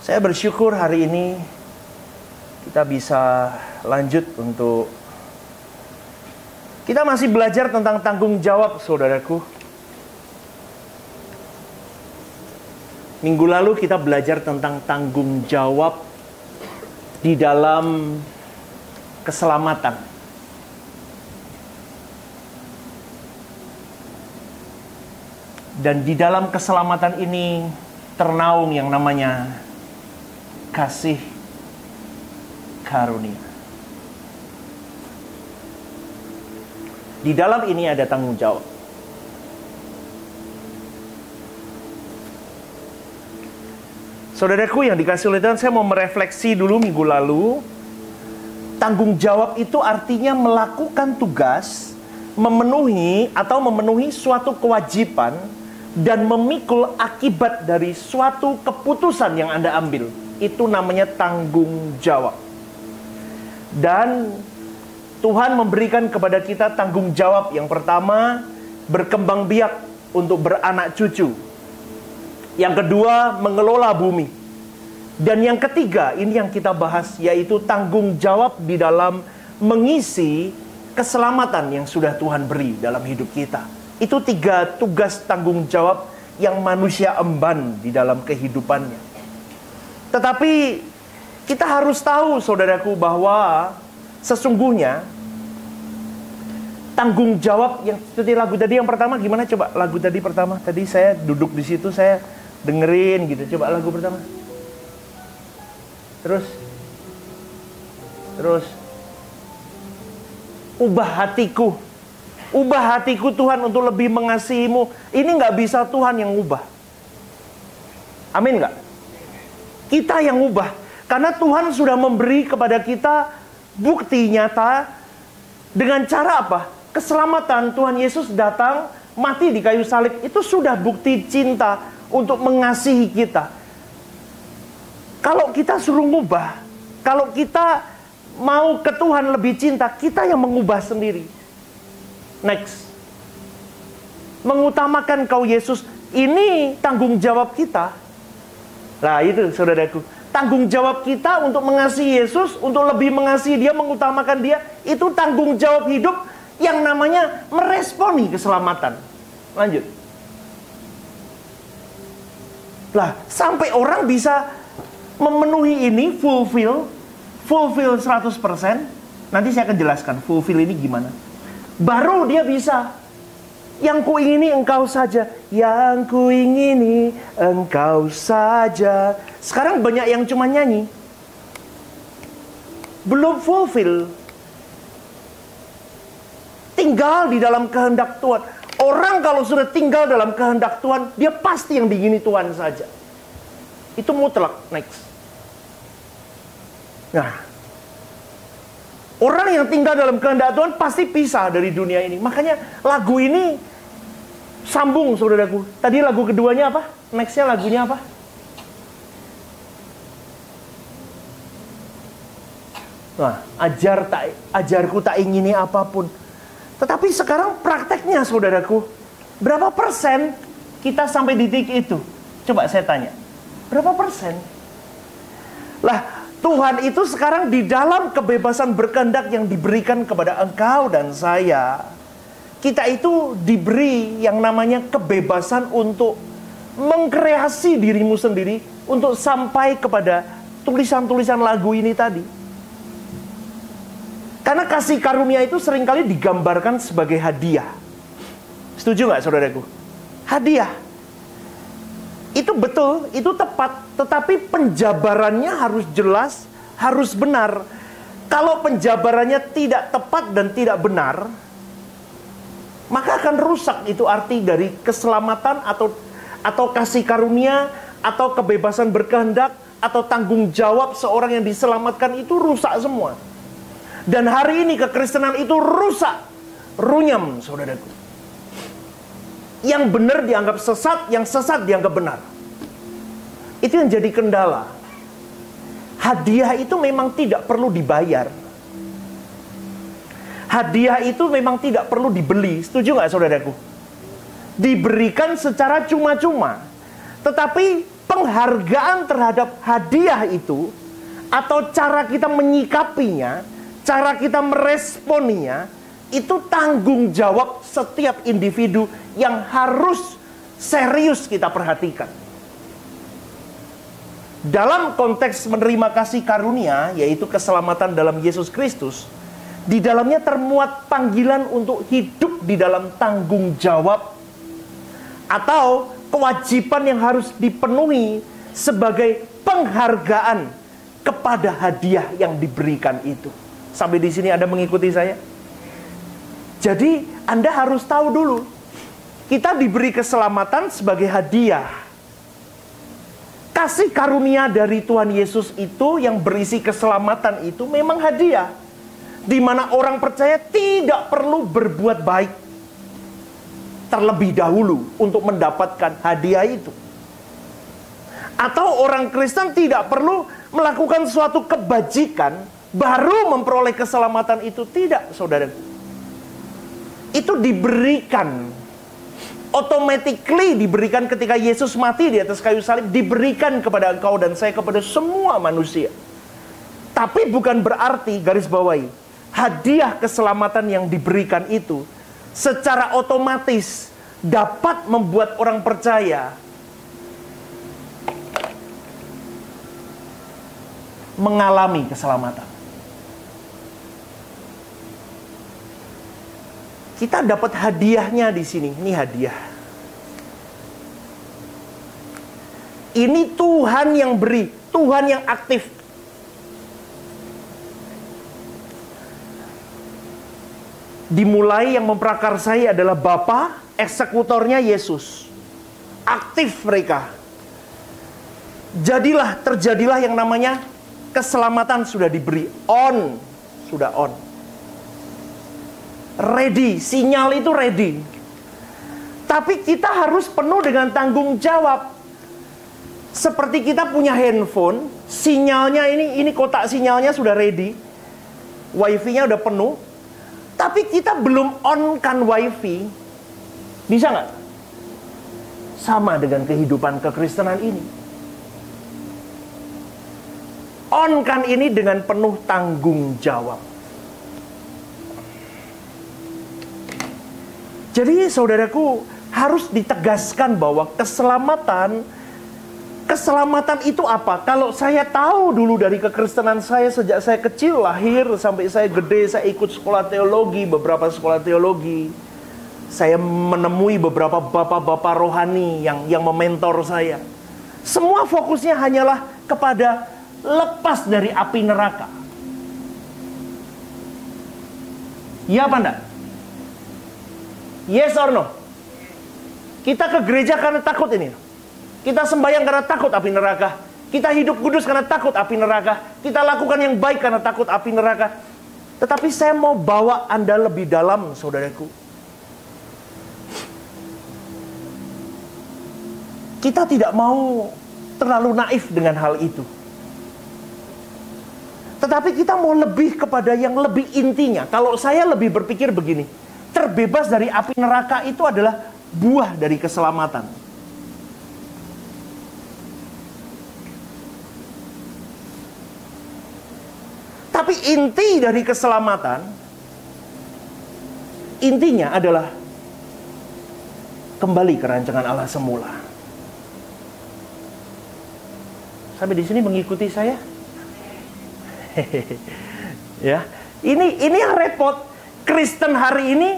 Saya bersyukur hari ini kita bisa lanjut untuk kita masih belajar tentang tanggung jawab, saudaraku. Minggu lalu kita belajar tentang tanggung jawab di dalam keselamatan. Dan di dalam keselamatan ini ternaung yang namanya kasih karunia. Di dalam ini ada tanggung jawab. Saudaraku yang dikasihi oleh Tuhan, saya mau merefleksi dulu minggu lalu. Tanggung jawab itu artinya melakukan tugas, memenuhi suatu kewajiban, dan memikul akibat dari suatu keputusan yang Anda ambil. Itu namanya tanggung jawab. Dan Tuhan memberikan kepada kita tanggung jawab. Yang pertama, berkembang biak untuk beranak cucu. Yang kedua, mengelola bumi. Dan yang ketiga, ini yang kita bahas, yaitu tanggung jawab di dalam mengisi keselamatan yang sudah Tuhan beri dalam hidup kita. Itu 3 tugas tanggung jawab yang manusia emban di dalam kehidupannya. Tetapi kita harus tahu, saudaraku, bahwa sesungguhnya tanggung jawab yang seperti lagu tadi yang pertama, gimana coba lagu tadi pertama? Tadi saya duduk di situ, saya dengerin gitu. Coba lagu pertama. Terus ubah hatiku. Ubah hatiku Tuhan untuk lebih mengasihimu. Ini nggak bisa Tuhan yang ubah. Amin nggak? Kita yang ubah. Karena Tuhan sudah memberi kepada kita bukti nyata. Dengan cara apa? Keselamatan. Tuhan Yesus datang, mati di kayu salib. Itu sudah bukti cinta untuk mengasihi kita. Kalau kita suruh ngubah, kalau kita mau ke Tuhan lebih cinta, kita yang mengubah sendiri. Next. Mengutamakan Kau Yesus. Ini tanggung jawab kita. Nah itu saudaraku. Tanggung jawab kita untuk mengasihi Yesus, untuk lebih mengasihi Dia, mengutamakan Dia. Itu tanggung jawab hidup yang namanya meresponi keselamatan. Lanjut. Lah, sampai orang bisa memenuhi ini, fulfill 100%. Nanti saya akan jelaskan fulfill ini gimana. Baru dia bisa. Yang kuingini engkau saja, yang kuingini engkau saja. Sekarang banyak yang cuma nyanyi, belum fulfill. Tinggal di dalam kehendak Tuhan. Orang kalau sudah tinggal dalam kehendak Tuhan, dia pasti yang diingini Tuhan saja. Itu mutlak. Next. Nah, orang yang tinggal dalam kehendak Tuhan pasti pisah dari dunia ini. Makanya lagu ini sambung, saudaraku. Tadi lagu keduanya apa? Nextnya lagunya apa? Nah, ajarku tak ingini apapun. Tetapi sekarang prakteknya, saudaraku, berapa persen kita sampai di titik itu? Coba saya tanya. Berapa persen? Lah, Tuhan itu sekarang di dalam kebebasan berkehendak yang diberikan kepada engkau dan saya. Kita itu diberi yang namanya kebebasan untuk mengkreasi dirimu sendiri, untuk sampai kepada tulisan-tulisan lagu ini tadi. Karena kasih karunia itu seringkali digambarkan sebagai hadiah. Setuju nggak, saudaraku? Hadiah. Itu betul, itu tepat. Tetapi penjabarannya harus jelas, harus benar. Kalau penjabarannya tidak tepat dan tidak benar, maka akan rusak itu arti dari keselamatan atau kasih karunia, atau kebebasan berkehendak, atau tanggung jawab seorang yang diselamatkan itu rusak semua. Dan hari ini kekristenan itu rusak, runyam, saudaraku. Yang benar dianggap sesat, yang sesat dianggap benar. Itu yang jadi kendala. Hadiah itu memang tidak perlu dibayar. Hadiah itu memang tidak perlu dibeli. Setuju nggak, saudaraku? Diberikan secara cuma-cuma. Tetapi penghargaan terhadap hadiah itu, atau cara kita menyikapinya, cara kita meresponinya, itu tanggung jawab setiap individu yang harus serius kita perhatikan. Dalam konteks menerima kasih karunia, yaitu keselamatan dalam Yesus Kristus, di dalamnya termuat panggilan untuk hidup di dalam tanggung jawab atau kewajiban yang harus dipenuhi sebagai penghargaan kepada hadiah yang diberikan itu. Sampai di sini Anda mengikuti saya? Jadi Anda harus tahu dulu, kita diberi keselamatan sebagai hadiah. Kasih karunia dari Tuhan Yesus itu yang berisi keselamatan itu memang hadiah, di mana orang percaya tidak perlu berbuat baik terlebih dahulu untuk mendapatkan hadiah itu. Atau orang Kristen tidak perlu melakukan suatu kebajikan baru memperoleh keselamatan itu. Tidak, saudara. Itu diberikan, automatically diberikan ketika Yesus mati di atas kayu salib, diberikan kepada engkau dan saya, kepada semua manusia. Tapi bukan berarti, garis bawahi, hadiah keselamatan yang diberikan itu secara otomatis dapat membuat orang percaya mengalami keselamatan. Kita dapat hadiahnya di sini. Ini hadiah. Ini Tuhan yang beri, Tuhan yang aktif. Dimulai yang memprakarsai adalah Bapa, eksekutornya Yesus. Aktif mereka. Terjadilah yang namanya keselamatan sudah diberi. On. Sudah on. Ready. Sinyal itu ready. Tapi kita harus penuh dengan tanggung jawab. Seperti kita punya handphone, sinyalnya ini kotak sinyalnya sudah ready. Wifi-nya udah penuh. Tapi kita belum on kan wifi. Bisa nggak? Sama dengan kehidupan kekristenan ini. On kan ini dengan penuh tanggung jawab. Jadi saudaraku, harus ditegaskan bahwa keselamatan itu apa? Kalau saya tahu dulu dari kekristenan saya, sejak saya kecil, lahir sampai saya gede, saya ikut sekolah teologi, beberapa sekolah teologi. Saya menemui beberapa bapak-bapak rohani yang mementor saya. Semua fokusnya hanyalah kepada lepas dari api neraka. Ya apa enggak? Yes or no? Kita ke gereja karena takut ini. Kita sembahyang karena takut api neraka. Kita hidup kudus karena takut api neraka. Kita lakukan yang baik karena takut api neraka. Tetapi saya mau bawa Anda lebih dalam, saudaraku. Kita tidak mau terlalu naif dengan hal itu. Tetapi kita mau lebih kepada yang lebih intinya. Kalau saya lebih berpikir begini, terbebas dari api neraka itu adalah buah dari keselamatan. Tapi inti dari keselamatan, intinya adalah kembali ke rancangan Allah semula. Sampai di sini mengikuti saya? Ya, ini yang repot. Kristen hari ini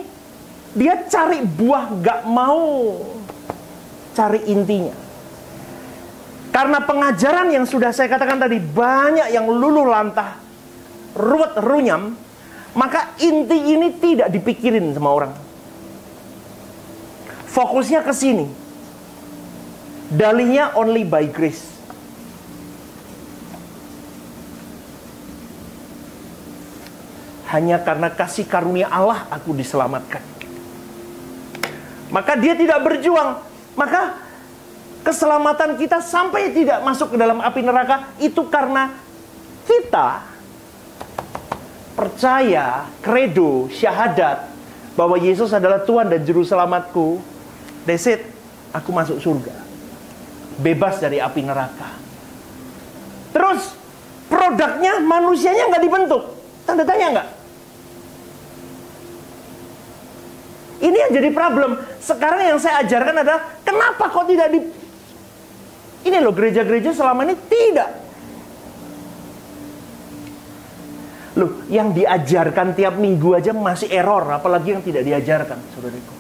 dia cari buah, gak mau cari intinya. Karena pengajaran yang sudah saya katakan tadi, banyak yang luluh lantah, ruwet runyam, maka inti ini tidak dipikirin sama orang. Fokusnya ke sini. Dalihnya only by grace. Hanya karena kasih karunia Allah aku diselamatkan. Maka dia tidak berjuang. Maka keselamatan kita sampai tidak masuk ke dalam api neraka itu karena kita percaya, kredo, syahadat bahwa Yesus adalah Tuhan dan Juru Selamatku. That's it. Aku masuk surga. bebas dari api neraka. Terus produknya manusianya nggak dibentuk. Tanda tanya nggak? Ini yang jadi problem. Sekarang yang saya ajarkan adalah kenapa kok tidak di... Ini loh, gereja-gereja selama ini tidak. Loh, yang diajarkan tiap minggu aja masih error, apalagi yang tidak diajarkan, saudaraku.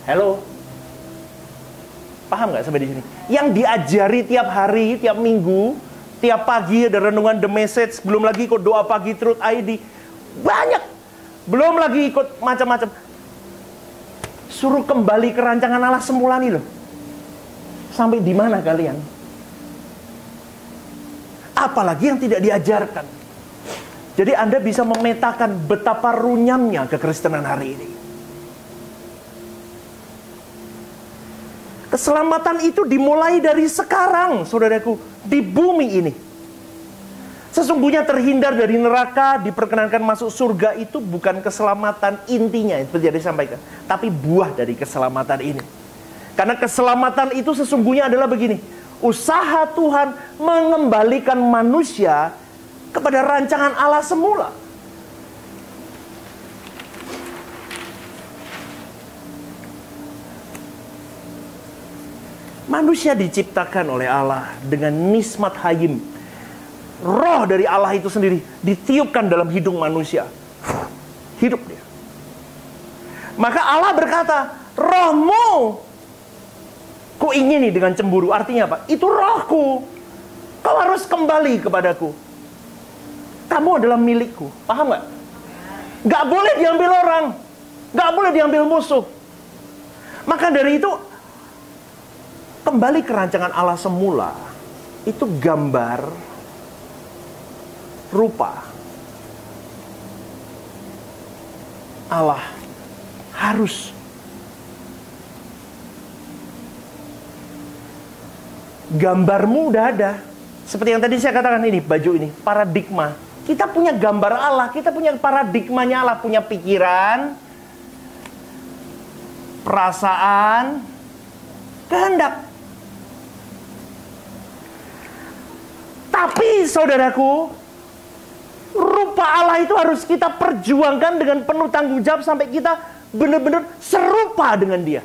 Halo? Paham nggak sampai di sini? Yang diajari tiap hari, tiap minggu, tiap pagi ada renungan The Message, belum lagi ikut doa pagi Truth ID. Banyak. Belum lagi ikut macam-macam. Suruh kembali ke rancangan Allah semula nih loh. Sampai di mana kalian? Apalagi yang tidak diajarkan. Jadi Anda bisa memetakan betapa runyamnya kekristenan hari ini. Keselamatan itu dimulai dari sekarang, saudaraku, di bumi ini. Sesungguhnya terhindar dari neraka, diperkenankan masuk surga itu bukan keselamatan intinya, seperti yang disampaikan, tapi buah dari keselamatan ini. Karena keselamatan itu sesungguhnya adalah begini, usaha Tuhan mengembalikan manusia kepada rancangan Allah semula. Manusia diciptakan oleh Allah dengan nismat hayim. Roh dari Allah itu sendiri ditiupkan dalam hidung manusia. Hidup dia. Maka Allah berkata, rohmu ku ingini dengan cemburu. Artinya apa? Itu rohku. Kau harus kembali kepadaku. Kamu adalah milikku. Paham gak? Gak boleh diambil orang. Gak boleh diambil musuh. Maka dari itu, kembali ke rancangan Allah semula. Itu gambar rupa Allah harus gambarmu udah ada. Seperti yang tadi saya katakan ini, baju ini, paradigma. Kita punya gambar Allah, kita punya paradigmanya Allah, punya pikiran, perasaan, kehendak. Tapi saudaraku, rupa Allah itu harus kita perjuangkan dengan penuh tanggung jawab sampai kita benar-benar serupa dengan dia.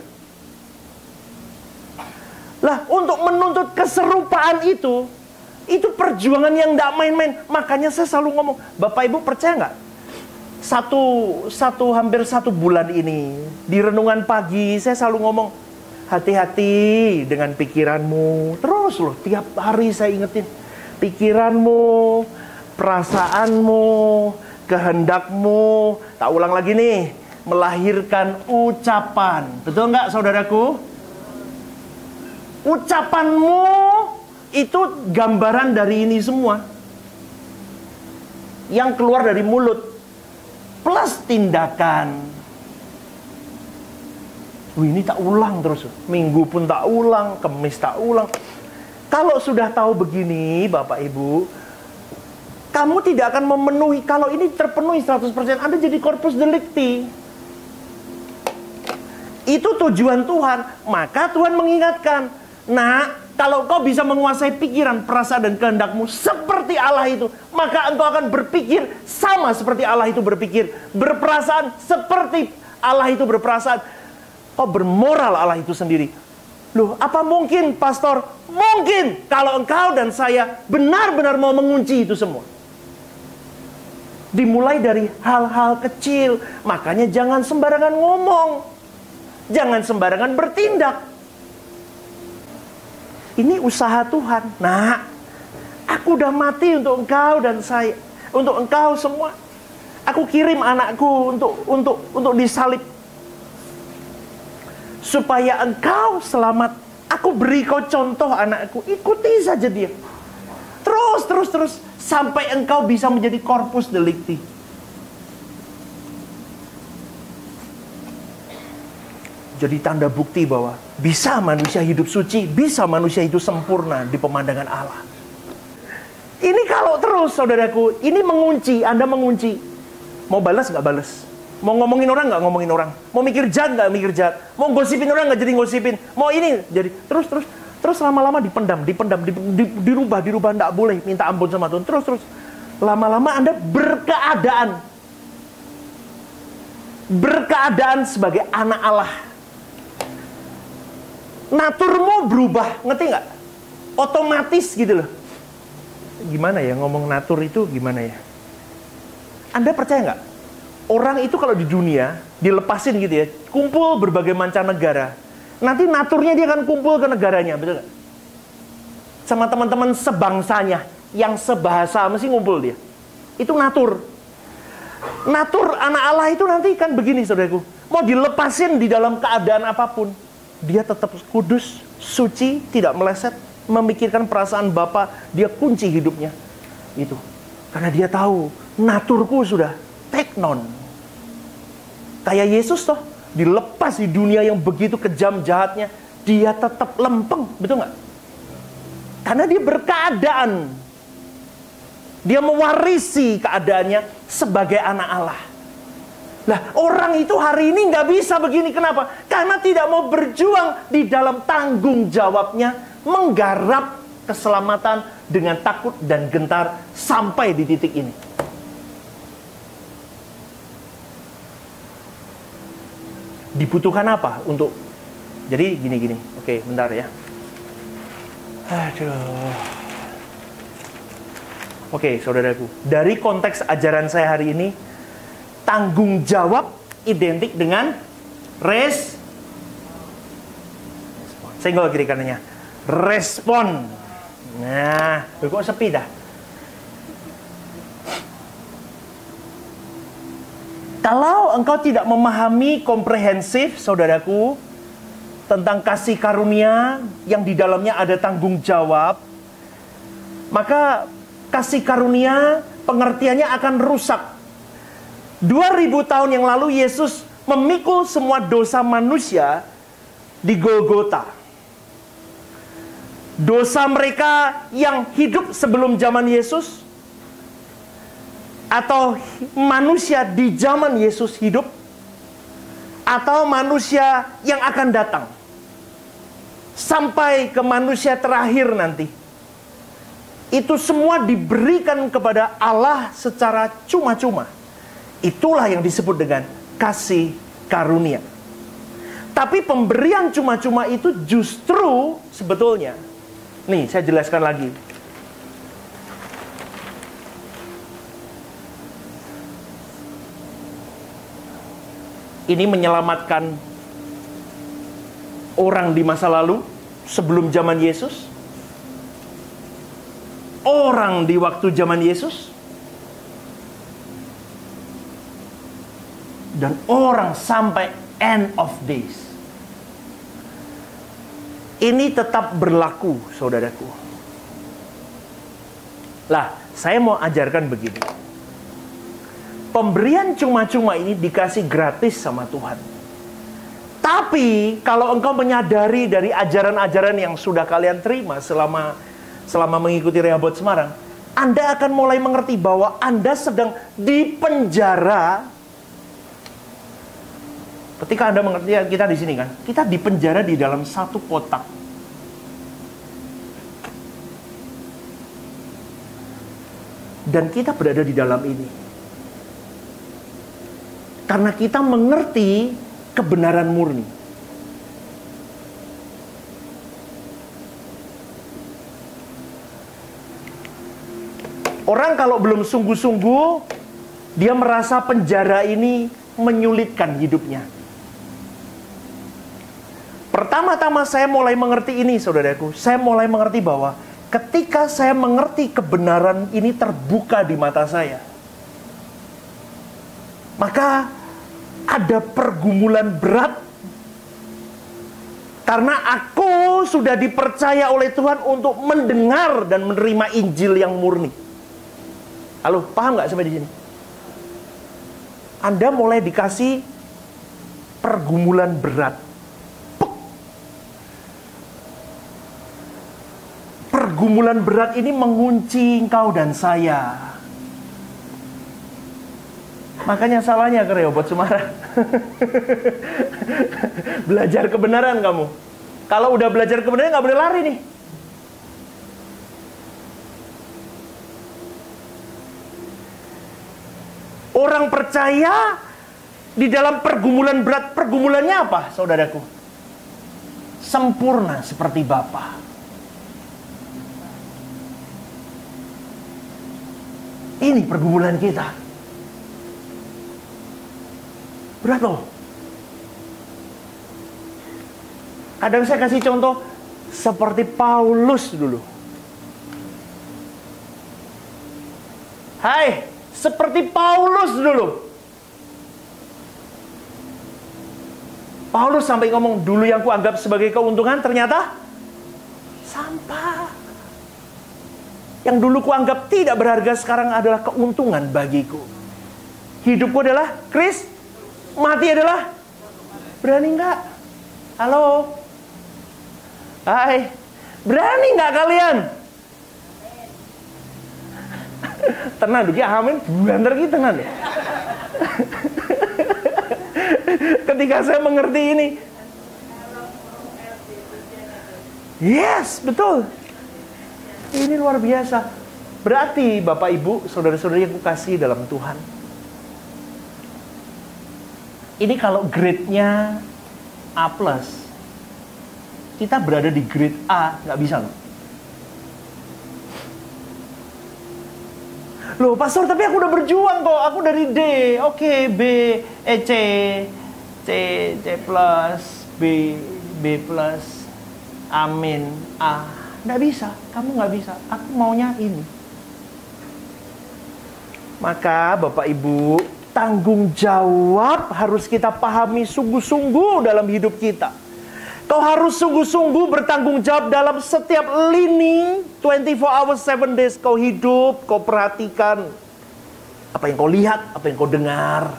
Lah, untuk menuntut keserupaan itu perjuangan yang tidak main-main. Makanya saya selalu ngomong, Bapak Ibu percaya nggak? Hampir satu bulan ini, di renungan pagi, saya selalu ngomong, hati-hati dengan pikiranmu. Terus loh, tiap hari saya ingetin, pikiranmu, perasaanmu, kehendakmu. Tak ulang lagi nih, melahirkan ucapan. Betul nggak saudaraku? Ucapanmu itu gambaran dari ini semua. Yang keluar dari mulut. Plus tindakan. Ini tak ulang terus. Minggu pun tak ulang, Kemis tak ulang. Kalau sudah tahu begini, Bapak Ibu, kamu tidak akan memenuhi. Kalau ini terpenuhi 100%, Anda jadi corpus delicti. Itu tujuan Tuhan. Maka Tuhan mengingatkan, nah, kalau kau bisa menguasai pikiran, perasaan, dan kehendakmu seperti Allah itu, maka engkau akan berpikir sama seperti Allah itu berpikir. Berperasaan seperti Allah itu berperasaan. Kau bermoral Allah itu sendiri. Loh, apa mungkin, pastor? Mungkin kalau engkau dan saya benar-benar mau mengunci itu semua. Dimulai dari hal-hal kecil. Makanya jangan sembarangan ngomong. Jangan sembarangan bertindak. Ini usaha Tuhan. Nah, aku udah mati untuk engkau dan saya. Untuk engkau semua. Aku kirim anakku untuk disalib. Supaya engkau selamat. Aku beri kau contoh anakku. Ikuti saja dia. Terus. Sampai engkau bisa menjadi corpus delicti. Jadi tanda bukti bahwa bisa manusia hidup suci, bisa manusia itu sempurna di pemandangan Allah. Ini kalau terus, saudaraku, ini mengunci, Anda mengunci. Mau balas nggak balas? Mau ngomongin orang nggak ngomongin orang? Mau mikir jahat nggak mikir jahat? Mau gosipin orang nggak jadi gosipin? Mau ini jadi terus. Terus lama-lama dipendam, dirubah, enggak boleh minta ampun sama Tuhan. Terus lama-lama Anda berkeadaan sebagai anak Allah. Naturmu berubah, ngerti nggak? Otomatis gitu loh. Gimana ya ngomong natur itu gimana ya? Anda percaya nggak? Orang itu kalau di dunia dilepasin gitu ya, kumpul berbagai mancanegara. Nanti naturnya dia akan kumpul ke negaranya, betul nggak? Sama teman-teman sebangsanya, yang sebahasa mesti ngumpul dia. Itu natur. Natur anak Allah itu nanti kan begini, saudaraku. Mau dilepasin di dalam keadaan apapun, dia tetap kudus, suci, tidak meleset, memikirkan perasaan Bapa, dia kunci hidupnya. Itu. Karena dia tahu, naturku sudah teknon. Kayak Yesus toh, dilepas di dunia yang begitu kejam jahatnya, dia tetap lempeng, betul nggak? Karena dia berkeadaan. Dia mewarisi keadaannya sebagai anak Allah. Nah, orang itu hari ini nggak bisa begini. Kenapa? Karena tidak mau berjuang di dalam tanggung jawabnya, menggarap keselamatan dengan takut dan gentar sampai di titik ini. Dibutuhkan apa untuk... Jadi gini. Oke, bentar ya. Aduh. Oke, saudaraku. Dari konteks ajaran saya hari ini, tanggung jawab identik dengan senggol kiri kanannya. Respon. Nah, kok sepi dah. Kalau engkau tidak memahami komprehensif, saudaraku, tentang kasih karunia yang di dalamnya ada tanggung jawab, maka kasih karunia pengertiannya akan rusak. 2000 tahun yang lalu Yesus memikul semua dosa manusia di Golgota. Dosa mereka yang hidup sebelum zaman Yesus, atau manusia di zaman Yesus hidup, atau manusia yang akan datang, sampai ke manusia terakhir nanti. Itu semua diberikan kepada Allah secara cuma-cuma. Itulah yang disebut dengan kasih karunia. Tapi pemberian cuma-cuma itu justru sebetulnya, nih saya jelaskan lagi. Ini menyelamatkan orang di masa lalu sebelum zaman Yesus, orang di waktu zaman Yesus, dan orang sampai end of days. Ini tetap berlaku, saudaraku. Lah, saya mau ajarkan begini. Pemberian cuma-cuma ini dikasih gratis sama Tuhan. Tapi kalau engkau menyadari dari ajaran-ajaran yang sudah kalian terima selama mengikuti Rehoboth Semarang, Anda akan mulai mengerti bahwa Anda sedang dipenjara. Ketika Anda mengerti, kita di sini kan, kita dipenjara di dalam satu kotak. Dan kita berada di dalam ini. Karena kita mengerti kebenaran murni. Orang kalau belum sungguh-sungguh, dia merasa penjara ini menyulitkan hidupnya. Pertama-tama saya mulai mengerti ini, saudaraku. Saya mulai mengerti bahwa ketika saya mengerti kebenaran ini terbuka di mata saya, maka ada pergumulan berat. Karena aku sudah dipercaya oleh Tuhan untuk mendengar dan menerima Injil yang murni. Halo, paham nggak sampai di sini? Anda mulai dikasih pergumulan berat. Pergumulan berat ini mengunci engkau dan saya. Makanya salahnya ke Rehoboth Semarang. Belajar kebenaran kamu. Kalau udah belajar kebenaran nggak boleh lari nih. Orang percaya di dalam pergumulan berat, pergumulannya apa, saudaraku? Sempurna seperti Bapa. Ini pergumulan kita. Berat loh. Kadang saya kasih contoh seperti Paulus dulu. Hai, seperti Paulus dulu. Paulus sampai ngomong, dulu yang kuanggap sebagai keuntungan ternyata sampah. Yang dulu kuanggap tidak berharga sekarang adalah keuntungan bagiku. Hidupku adalah Kris, mati adalah berani nggak? Halo? Hai, berani nggak kalian? Tenang, duki amin, banter kita nanti. Ketika saya mengerti ini, yes, betul. Ini luar biasa. Berarti Bapak Ibu, saudara-saudari yang kukasihi dalam Tuhan, ini kalau grade-nya A+, kita berada di grade A, nggak bisa loh. Loh, pastor, tapi aku udah berjuang kok. Aku dari D, oke, B, C, C plus, B plus, amin, A. Nggak bisa, kamu nggak bisa. Aku maunya ini. Maka Bapak Ibu, tanggung jawab harus kita pahami sungguh-sungguh dalam hidup kita. Kau harus sungguh-sungguh bertanggung jawab dalam setiap lini 24 hours 7 days kau hidup, kau perhatikan apa yang kau lihat, apa yang kau dengar,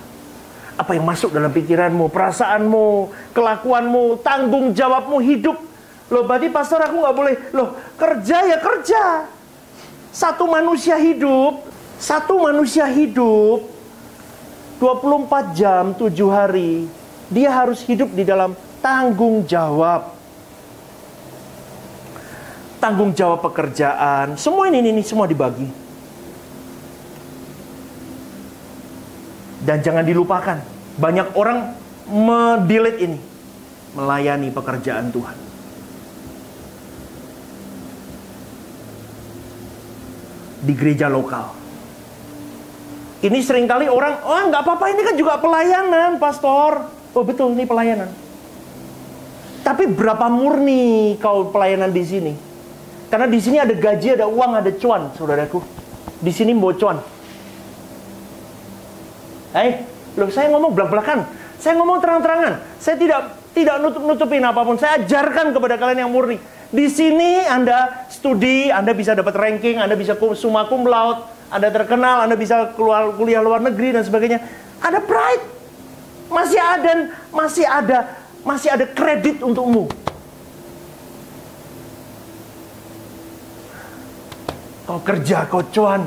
apa yang masuk dalam pikiranmu, perasaanmu, kelakuanmu, tanggung jawabmu hidup. Loh, berarti pastor aku nggak boleh. Loh, kerja ya kerja. Satu manusia hidup 24 jam 7 hari, dia harus hidup di dalam tanggung jawab. Tanggung jawab pekerjaan. Semua ini semua dibagi. Dan jangan dilupakan, banyak orang mendelete ini. Melayani pekerjaan Tuhan. Di gereja lokal. Ini seringkali orang, oh nggak apa-apa, ini kan juga pelayanan, pastor. Oh betul, ini pelayanan. Tapi berapa murni kau pelayanan di sini? Karena di sini ada gaji, ada uang, ada cuan, saudaraku. Di sini mau cuan. Loh, saya ngomong belak-belakan. Saya ngomong terang-terangan. Saya tidak nutup-nutupin apapun. Saya ajarkan kepada kalian yang murni. Di sini Anda studi, Anda bisa dapat ranking, Anda bisa summa cum laude, Anda terkenal, Anda bisa keluar kuliah luar negeri dan sebagainya. Ada pride. Masih ada kredit untukmu. Kau kerja, kau cuan,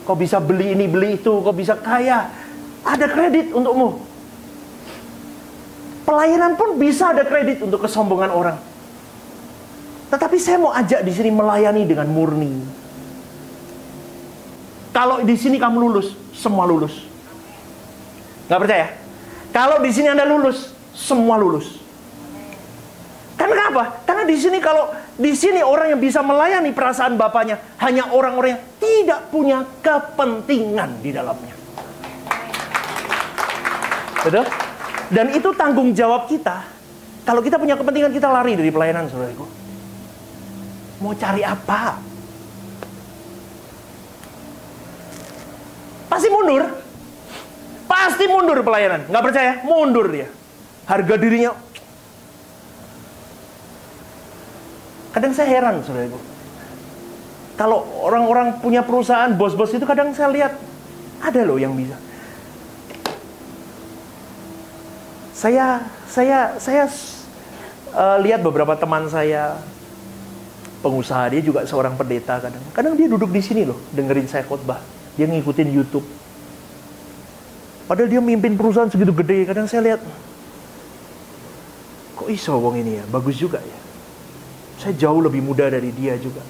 kau bisa beli ini, beli itu, kau bisa kaya. Ada kredit untukmu. Pelayanan pun bisa ada kredit untuk kesombongan orang. Tetapi saya mau ajak di sini melayani dengan murni. Kalau di sini kamu lulus, semua lulus. Nggak percaya? Kalau di sini Anda lulus, semua lulus. Karena kenapa? Karena di sini orang yang bisa melayani perasaan Bapaknya hanya orang-orang yang tidak punya kepentingan di dalamnya. Betul? Dan itu tanggung jawab kita. Kalau kita punya kepentingan, kita lari dari pelayanan, saudaraku. Mau cari apa? Pasti mundur. Pasti mundur pelayanan. Nggak percaya? Mundur dia. Harga dirinya. Kadang saya heran, saudaraku. Kalau orang-orang punya perusahaan, bos-bos itu kadang saya lihat. Ada loh yang bisa. Saya lihat beberapa teman saya, pengusaha, dia juga seorang pendeta kadang. Kadang dia duduk di sini loh, dengerin saya khotbah. Dia ngikutin YouTube. Padahal dia mimpin perusahaan segitu gede. Kadang saya lihat, kok iso wong ini ya, bagus juga ya. Saya jauh lebih muda dari dia juga.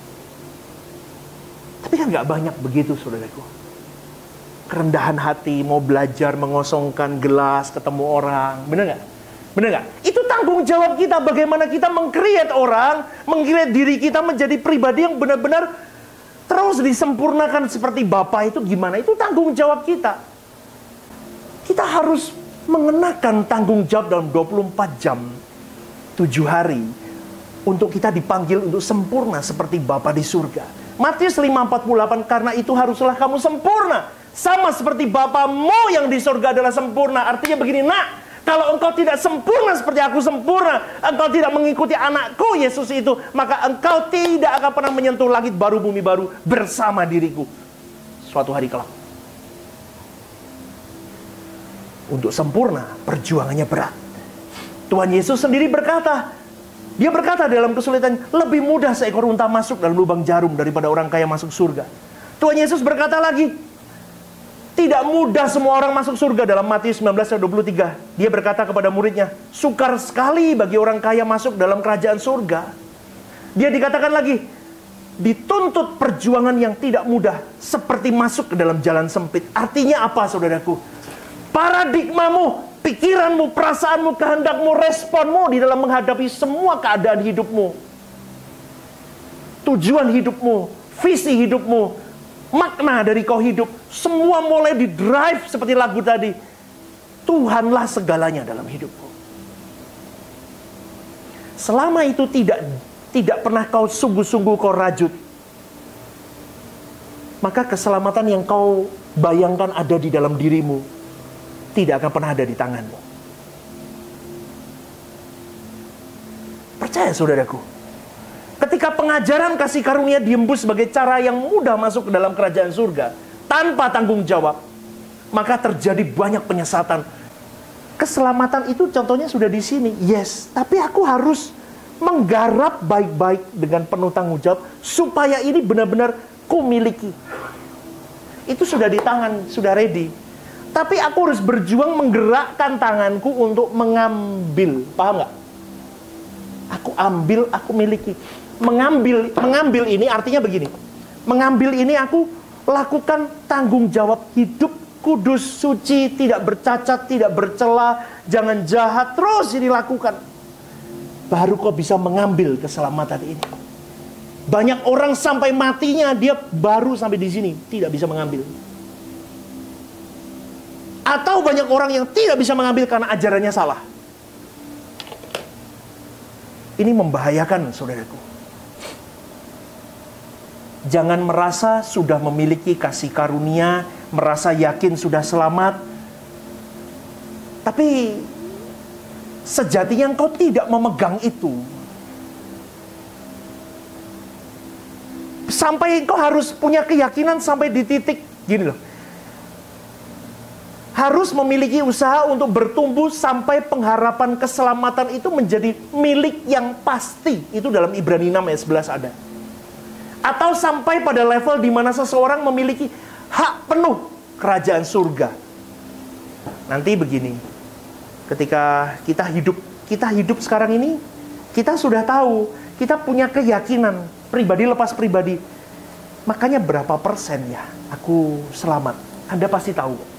Tapi kan nggak banyak begitu, saudaraku. Kerendahan hati, mau belajar, mengosongkan gelas, ketemu orang. Bener nggak? Bener nggak? Itu tanggung jawab kita. Bagaimana kita meng-create orang, meng-create diri kita menjadi pribadi yang benar-benar terus disempurnakan seperti Bapa itu gimana? Itu tanggung jawab kita. Kita harus mengenakan tanggung jawab dalam 24 jam, 7 hari. Untuk kita dipanggil untuk sempurna seperti Bapa di surga. Matius 5:48, karena itu haruslah kamu sempurna. Sama seperti Bapamu yang di surga adalah sempurna. Artinya begini, nak, kalau engkau tidak sempurna seperti aku sempurna, engkau tidak mengikuti anakku Yesus itu, maka engkau tidak akan pernah menyentuh langit baru, bumi baru bersama diriku suatu hari kelak. Untuk sempurna, perjuangannya berat. Tuhan Yesus sendiri berkata, dia berkata dalam kesulitan, lebih mudah seekor unta masuk dalam lubang jarum daripada orang kaya masuk surga. Tuhan Yesus berkata lagi, tidak mudah semua orang masuk surga dalam Matius 19:23. Dia berkata kepada muridnya, sukar sekali bagi orang kaya masuk dalam kerajaan surga. Dia dikatakan lagi, dituntut perjuangan yang tidak mudah, seperti masuk ke dalam jalan sempit. Artinya apa, saudaraku? Paradigmamu, pikiranmu, perasaanmu, kehendakmu, responmu di dalam menghadapi semua keadaan hidupmu, tujuan hidupmu, visi hidupmu, makna dari kau hidup, semua mulai di drive seperti lagu tadi. Tuhanlah segalanya dalam hidupku. Selama itu tidak pernah kau sungguh-sungguh kau rajut, maka keselamatan yang kau bayangkan ada di dalam dirimu tidak akan pernah ada di tanganmu. Percaya, saudaraku. Ketika pengajaran kasih karunia diembus sebagai cara yang mudah masuk ke dalam kerajaan surga tanpa tanggung jawab, maka terjadi banyak penyesatan. Keselamatan itu contohnya sudah di sini. Yes, tapi aku harus menggarap baik-baik dengan penuh tanggung jawab supaya ini benar-benar ku miliki. Itu sudah di tangan, sudah ready. Tapi aku harus berjuang menggerakkan tanganku untuk mengambil. Paham nggak? Aku ambil, aku miliki. Mengambil ini artinya begini. Mengambil ini aku lakukan tanggung jawab hidup kudus, suci, tidak bercacat, tidak bercela, jangan jahat, terus ini lakukan. Baru kau bisa mengambil keselamatan ini. Banyak orang sampai matinya dia baru sampai di sini, tidak bisa mengambil. Atau banyak orang yang tidak bisa mengambil karena ajarannya salah. Ini membahayakan, saudaraku. Jangan merasa sudah memiliki kasih karunia, merasa yakin sudah selamat. Tapi sejatinya engkau tidak memegang itu. Sampai engkau harus punya keyakinan sampai di titik gini loh. Harus memiliki usaha untuk bertumbuh sampai pengharapan keselamatan itu menjadi milik yang pasti. Itu dalam Ibrani 6 ayat 11 ada. Atau sampai pada level di mana seseorang memiliki hak penuh kerajaan surga. Nanti begini, ketika kita hidup sekarang ini, kita sudah tahu, kita punya keyakinan, pribadi lepas pribadi. Makanya berapa persen ya aku selamat? Anda pasti tahu.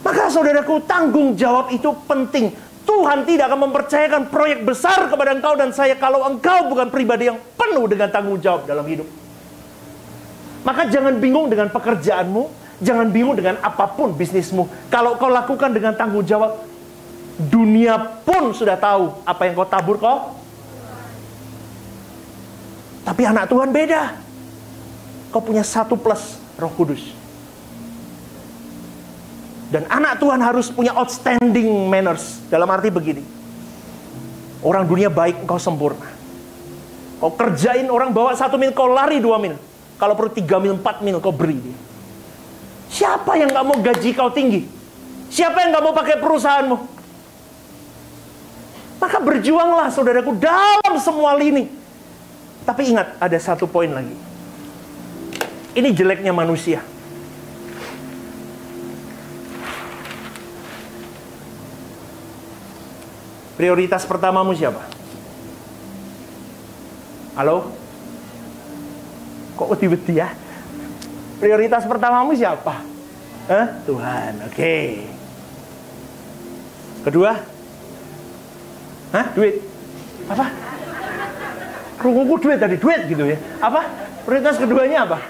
Maka saudaraku, tanggung jawab itu penting. Tuhan tidak akan mempercayakan proyek besar kepada engkau dan saya kalau engkau bukan pribadi yang penuh dengan tanggung jawab dalam hidup. Maka jangan bingung dengan pekerjaanmu, jangan bingung dengan apapun bisnismu. Kalau kau lakukan dengan tanggung jawab, dunia pun sudah tahu apa yang kau tabur kau. Tapi anak Tuhan beda. Kau punya 1+ Roh Kudus. Dan anak Tuhan harus punya outstanding manners. Dalam arti begini. Orang dunia baik, engkau sempurna. Kau kerjain orang bawa 1 mil, kau lari 2 mil. Kalau perlu 3 mil, 4 mil, kau beri dia. Siapa yang gak mau gaji kau tinggi? Siapa yang gak mau pakai perusahaanmu? Maka berjuanglah, saudaraku, dalam semua lini. Tapi ingat, ada 1 poin lagi. Ini jeleknya manusia. Prioritas pertamamu siapa? Halo? Kok wedi-wedi ya? Prioritas pertamamu siapa? Tuhan, oke. Kedua? Duit. Apa? Krunguku duit tadi, duit gitu ya. Apa? Prioritas keduanya apa?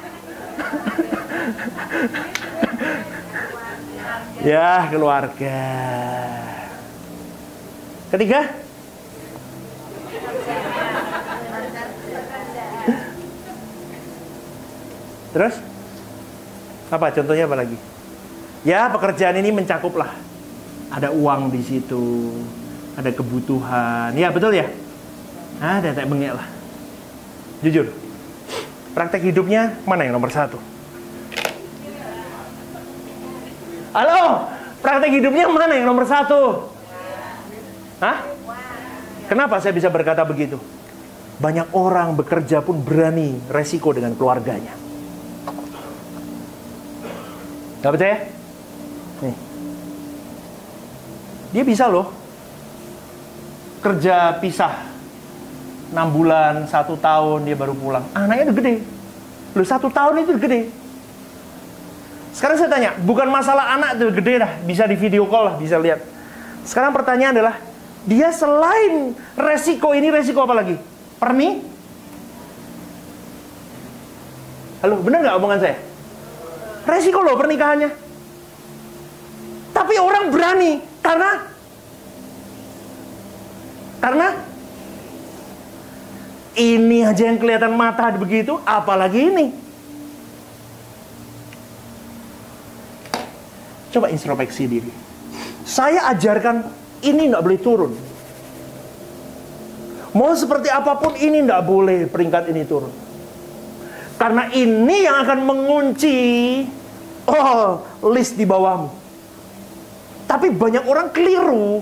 Ya, keluarga. Ketiga? Terus? Apa contohnya apa lagi? Ya, pekerjaan ini mencakup lah. Ada uang di situ, ada kebutuhan. Ya, betul ya? Ada tak bengek lah. Jujur. Praktek hidupnya mana yang nomor 1? Halo? Praktek hidupnya mana yang nomor 1? Hah? Kenapa saya bisa berkata begitu? Banyak orang bekerja pun berani resiko dengan keluarganya. Gak percaya? Nih. Dia bisa loh kerja pisah 6 bulan, 1 tahun dia baru pulang. Anaknya udah gede. Loh 1 tahun itu udah gede. Sekarang saya tanya, bukan masalah anak itu gede dah, bisa di video call lah, bisa lihat. Sekarang pertanyaan adalah, dia selain resiko ini, resiko apa lagi? Perni? Halo, bener nggak omongan saya? Resiko loh pernikahannya. Tapi orang berani karena ini aja yang kelihatan mata begitu, apalagi ini. Coba introspeksi diri. Saya ajarkan ini nggak boleh turun. Mau seperti apapun ini nggak boleh peringkat ini turun. Karena ini yang akan mengunci list di bawahmu. Tapi banyak orang keliru.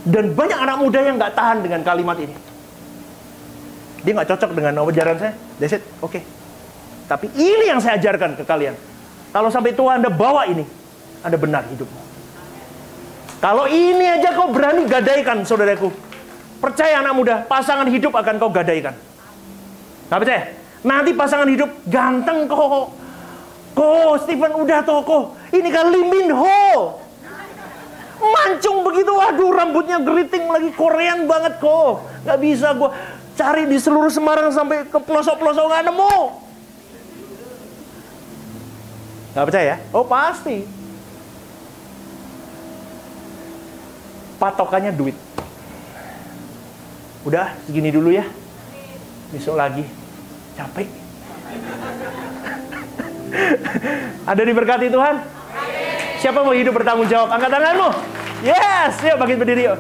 Dan banyak anak muda yang nggak tahan dengan kalimat ini. Dia nggak cocok dengan ajaran saya. That's it, oke. Tapi ini yang saya ajarkan ke kalian. Kalau sampai Tuhan Anda bawa ini, Anda benar hidupmu. Kalau ini aja kau berani gadaikan, saudaraku. Percaya anak muda, pasangan hidup akan kau gadaikan. Nggak percaya? Nanti pasangan hidup ganteng kok. Stephen udah toko. Ini kan Lee Min Ho. Mancung begitu, waduh rambutnya geriting lagi, Korean banget kok. Nggak bisa gue cari di seluruh Semarang sampai ke pelosok-pelosok nggak nemu. Nggak percaya? Oh pasti. Patokannya duit. Udah segini dulu ya. Besok lagi. Capek. Ada diberkati Tuhan? Siapa mau hidup bertanggung jawab? Angkat tanganmu. Yes, yuk bangkit berdiri yuk.